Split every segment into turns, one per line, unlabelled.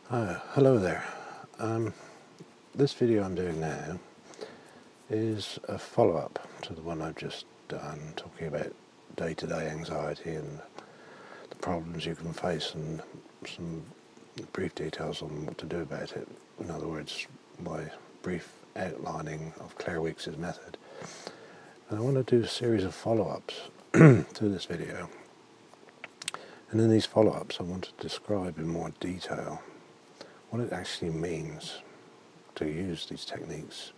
Hello there. This video I'm doing now is a follow-up to the one I've just done, talking about day-to-day anxiety and the problems you can face and some brief details on what to do about it. In other words, my brief outlining of Claire Weeks' method. And I want to do a series of follow-ups to this video. And in these follow-ups I want to describe in more detail what it actually means to use these techniques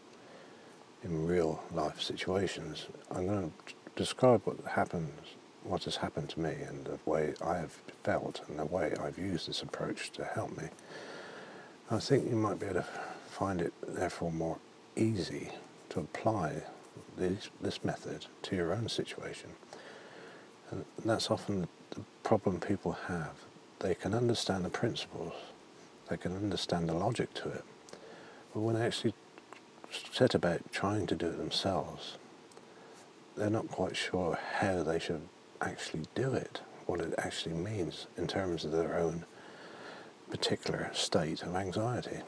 in real life situations. I'm going to describe what has happened to me and the way I have felt and the way I've used this approach to help me. I think you might be able to find it therefore more easy to apply this method to your own situation. And that's often the problem people have. They can understand the principles, they can understand the logic to it, but when they actually set about trying to do it themselves, they're not quite sure how they should actually do it, what it actually means in terms of their own particular state of anxiety.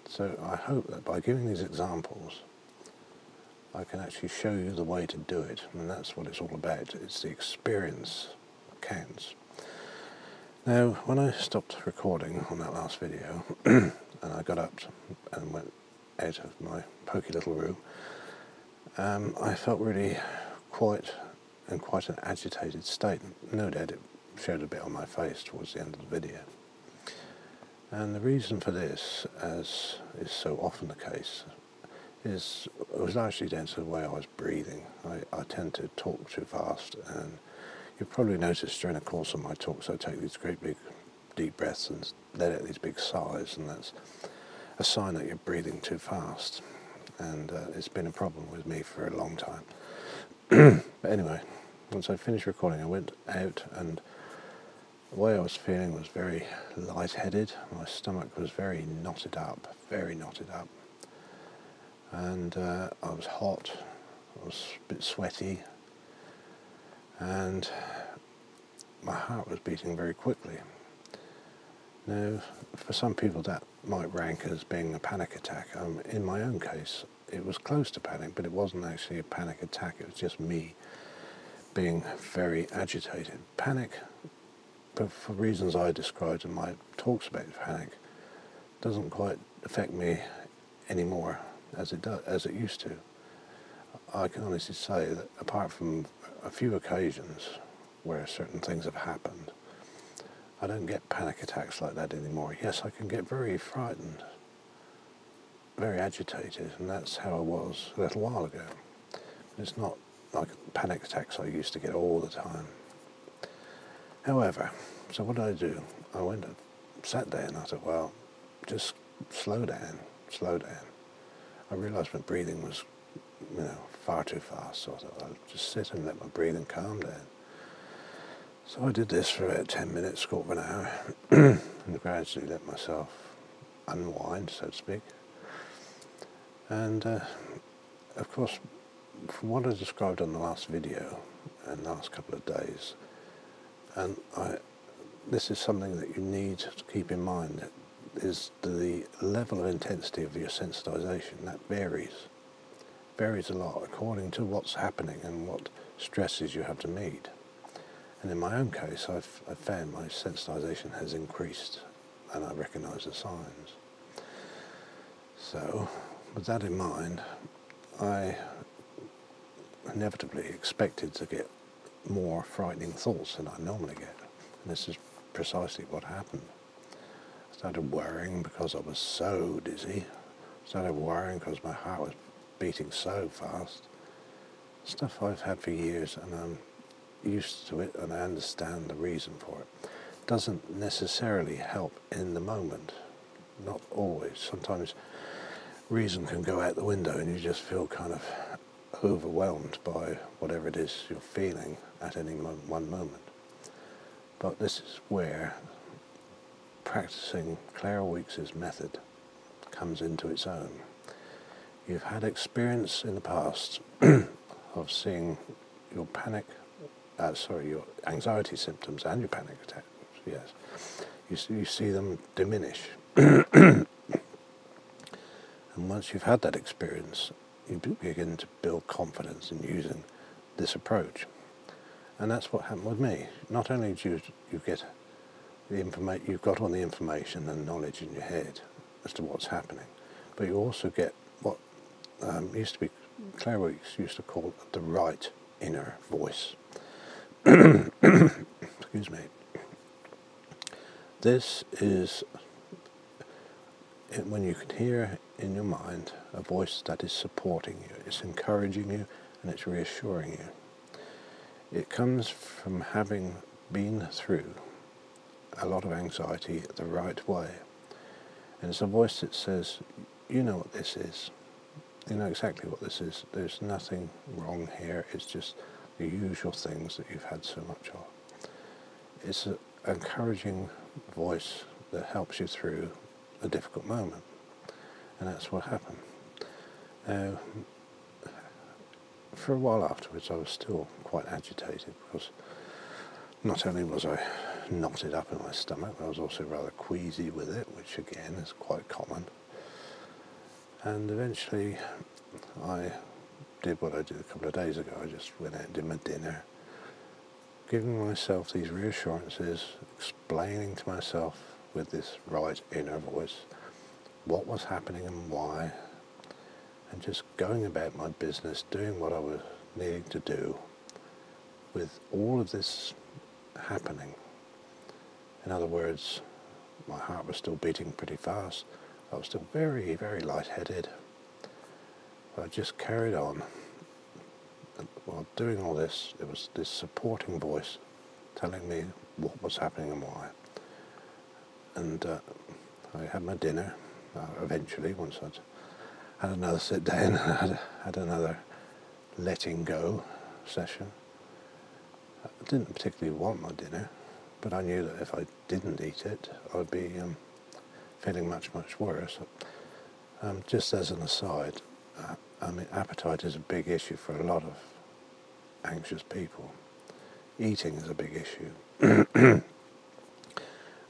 So I hope that by giving these examples, I can actually show you the way to do it, and that's what it's all about. It's the experience that counts. Now, when I stopped recording on that last video, and I got up and went out of my poky little room, I felt really quite in quite an agitated state. No doubt it showed a bit on my face towards the end of the video. And the reason for this, as is so often the case, it was largely down to the way I was breathing. I tend to talk too fast, and you've probably noticed during the course of my talks I take these great big deep breaths and let out these big sighs, and that's a sign that you're breathing too fast. And it's been a problem with me for a long time. But anyway, once I finished recording, I went out, and the way I was feeling was very lightheaded. My stomach was very knotted up, and I was hot, I was a bit sweaty, and my heart was beating very quickly. Now, for some people that might rank as being a panic attack. In my own case, it was close to panic, but it wasn't actually a panic attack. It was just me being very agitated. Panic, but for reasons I described in my talks about panic, doesn't quite affect me anymore as it used to. I can honestly say that apart from a few occasions where certain things have happened, I don't get panic attacks like that anymore. Yes, I can get very frightened, very agitated, and that's how I was a little while ago. It's not like panic attacks I used to get all the time. However, so what did I do? I went and sat there and I thought, well, just slow down. I realised my breathing was, far too fast, so I thought I'll just sit and let my breathing calm down. So I did this for about 10 minutes, quarter of an hour, and gradually let myself unwind, so to speak. And of course, from what I described on the last video and last couple of days, and this is something that you need to keep in mind, is the level of intensity of your sensitization. That varies a lot according to what's happening and what stresses you have to meet. And in my own case, I've found my sensitization has increased, and I recognise the signs. So, with that in mind, I inevitably expected to get more frightening thoughts than I normally get. And this is precisely what happened. I started worrying because I was so dizzy. I started worrying because my heart was beating so fast. Stuff I've had for years, and I'm used to it, and I understand the reason for it. Doesn't necessarily help in the moment. Not always. Sometimes reason can go out the window and you just feel kind of overwhelmed by whatever it is you're feeling at any one moment. But this is where practicing Claire Weeks' method comes into its own. You've had experience in the past of seeing your your anxiety symptoms and your panic attacks, yes. You see them diminish And once you've had that experience, you begin to build confidence in using this approach. And that's what happened with me. Not only do you get the information, you've got all the information and knowledge in your head as to what's happening, but you also get what used to be, Claire Weeks used to call the right inner voice. Excuse me. This is when you can hear in your mind a voice that is supporting you, it's encouraging you, and it's reassuring you. It comes from having been through a lot of anxiety the right way. And it's a voice that says, you know what this is. You know exactly what this is. There's nothing wrong here. It's just the usual things that you've had so much of. It's an encouraging voice that helps you through a difficult moment. And that's what happened. Now, for a while afterwards, I was still quite agitated because not only was I knotted up in my stomach, I was also rather queasy with it, which again is quite common. And eventually I did what I did a couple of days ago. I just went out and did my dinner, giving myself these reassurances, explaining to myself with this right inner voice what was happening and why, and just going about my business, doing what I was needing to do with all of this happening. In other words, my heart was still beating pretty fast. I was still very, very lightheaded. But I just carried on. And while doing all this, there was this supporting voice telling me what was happening and why. And I had my dinner eventually, once I'd had another sit down and had another letting go session. I didn't particularly want my dinner, but I knew that if I didn't eat it, I'd be feeling much, much worse. Just as an aside, appetite is a big issue for a lot of anxious people. Eating is a big issue.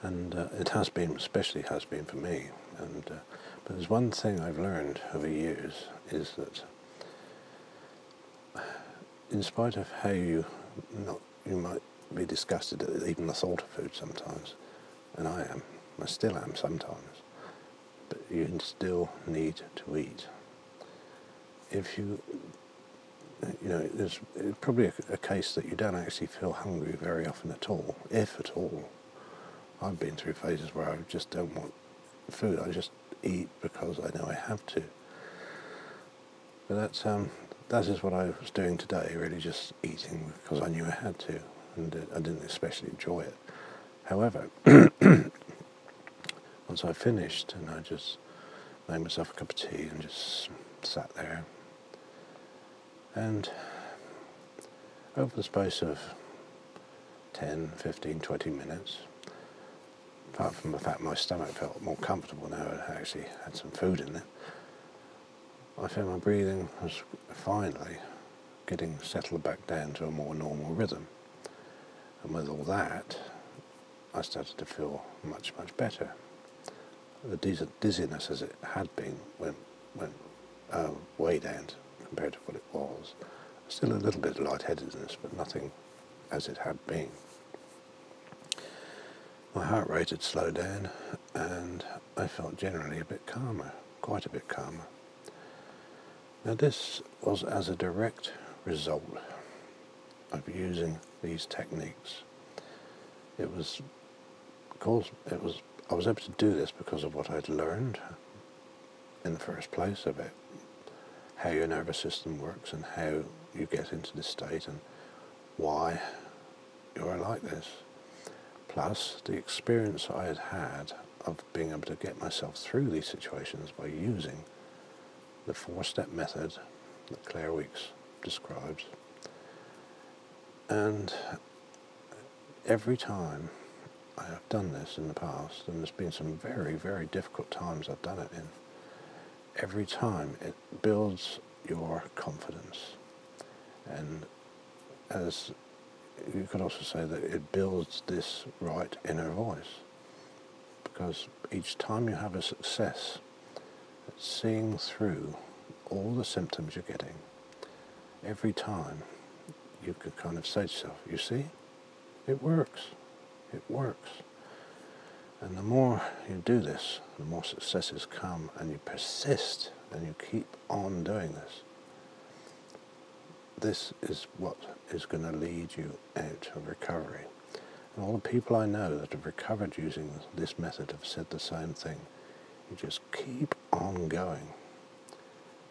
And it has been, especially has been for me. And but there's one thing I've learned over years is that in spite of how you might be disgusted at even the thought of food sometimes, and I still am sometimes, but you still need to eat. If there's probably a case that you don't actually feel hungry very often at all, if at all. I've been through phases where I just don't want food. I just eat because I know I have to. But that is what I was doing today, really just eating because I knew I had to, and I didn't especially enjoy it. However, once I finished and I just made myself a cup of tea and just sat there, and over the space of 10, 15, 20 minutes, apart from the fact my stomach felt more comfortable now I actually had some food in it, I found my breathing was finally getting settled back down to a more normal rhythm. And with all that, I started to feel much, much better. The dizziness as it had been went way down compared to what it was. Still a little bit of lightheadedness, but nothing as it had been. My heart rate had slowed down, and I felt generally a bit calmer, quite a bit calmer. Now this was as a direct result of using these techniques. I was able to do this because of what I'd learned in the first place about how your nervous system works and how you get into this state and why you're like this. Plus the experience I had had of being able to get myself through these situations by using the 4-step method that Claire Weeks describes. And every time I have done this in the past, and there's been some very, very difficult times I've done it in, every time it builds your confidence. And as you could also say that it builds this right inner voice, because each time you have a success at seeing through all the symptoms you're getting, every time you can kind of say to yourself, you see, it works, it works. And the more you do this, the more successes come, and you persist and you keep on doing this. This is what is going to lead you out of recovery. And all the people I know that have recovered using this method have said the same thing. You just keep on going.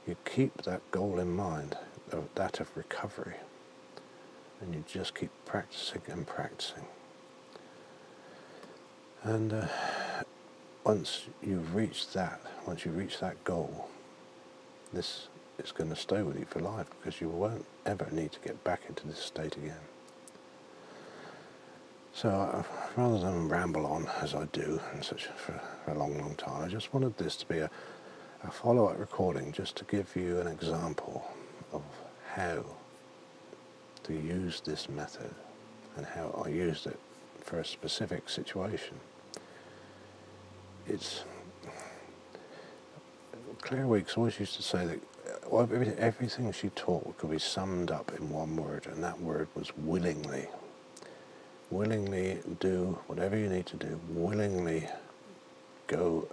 You keep that goal in mind, that of recovery, and you just keep practicing and practicing. And once you reach that goal, this is going to stay with you for life, because you won't ever need to get back into this state again. So rather than ramble on as I do for a long time, I just wanted this to be a follow-up recording, just to give you an example of how to use this method and how I used it for a specific situation. Claire Weeks always used to say that everything she taught could be summed up in one word, and that word was willingly. Willingly do whatever you need to do. Willingly go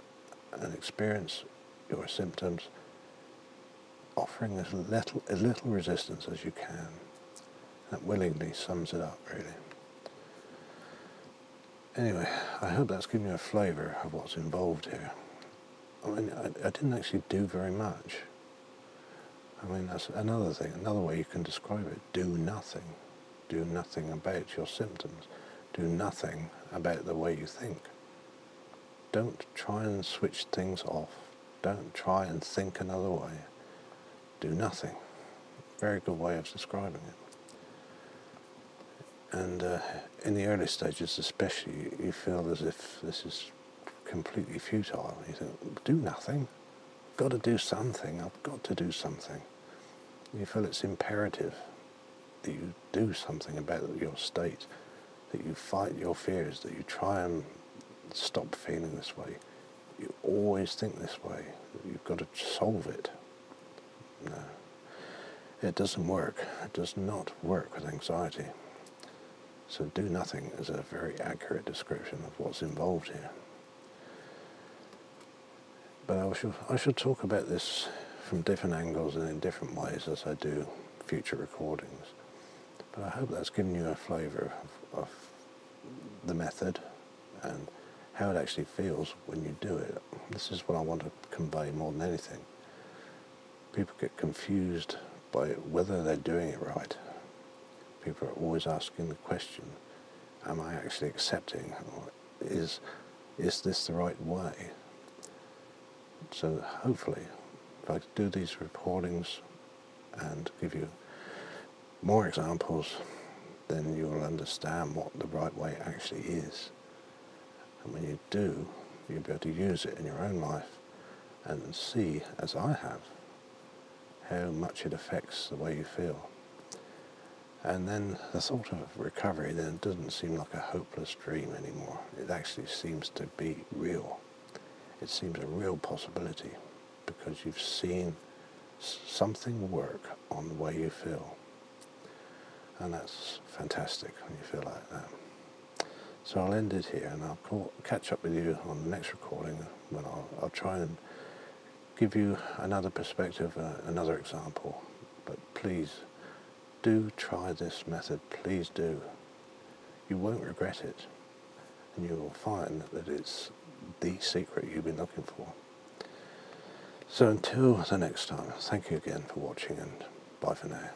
and experience your symptoms, offering as little resistance as you can. That willingly sums it up, really. Anyway, I hope that's given you a flavour of what's involved here. I mean, I didn't actually do very much. I mean, that's another thing, another way you can describe it. Do nothing. Do nothing about your symptoms. Do nothing about the way you think. Don't try and switch things off. Don't try and think another way. Do nothing. Very good way of describing it. And in the early stages especially, you feel as if this is completely futile. You think, do nothing. I've got to do something. I've got to do something. You feel it's imperative that you do something about your state, that you fight your fears, that you try and stop feeling this way. You always think this way, that you've got to solve it. No. It doesn't work. It does not work with anxiety. So do nothing is a very accurate description of what's involved here. But I shall talk about this from different angles and in different ways as I do future recordings. But I hope that's given you a flavour of the method and how it actually feels when you do it. This is what I want to convey more than anything. People get confused by whether they're doing it right. People are always asking the question, am I actually accepting, or is this the right way? So hopefully, if I do these recordings and give you more examples, then you will understand what the right way actually is. And when you do, you'll be able to use it in your own life and see, as I have, how much it affects the way you feel. And then the thought of recovery then doesn't seem like a hopeless dream anymore. It actually seems to be real. It seems a real possibility because you've seen something work on the way you feel. And that's fantastic when you feel like that. So I'll end it here, and I'll catch up with you on the next recording when I'll try and give you another perspective, another example. But please, do try this method, please do. You won't regret it, and you will find that it's the secret you've been looking for. So until the next time, thank you again for watching, and bye for now.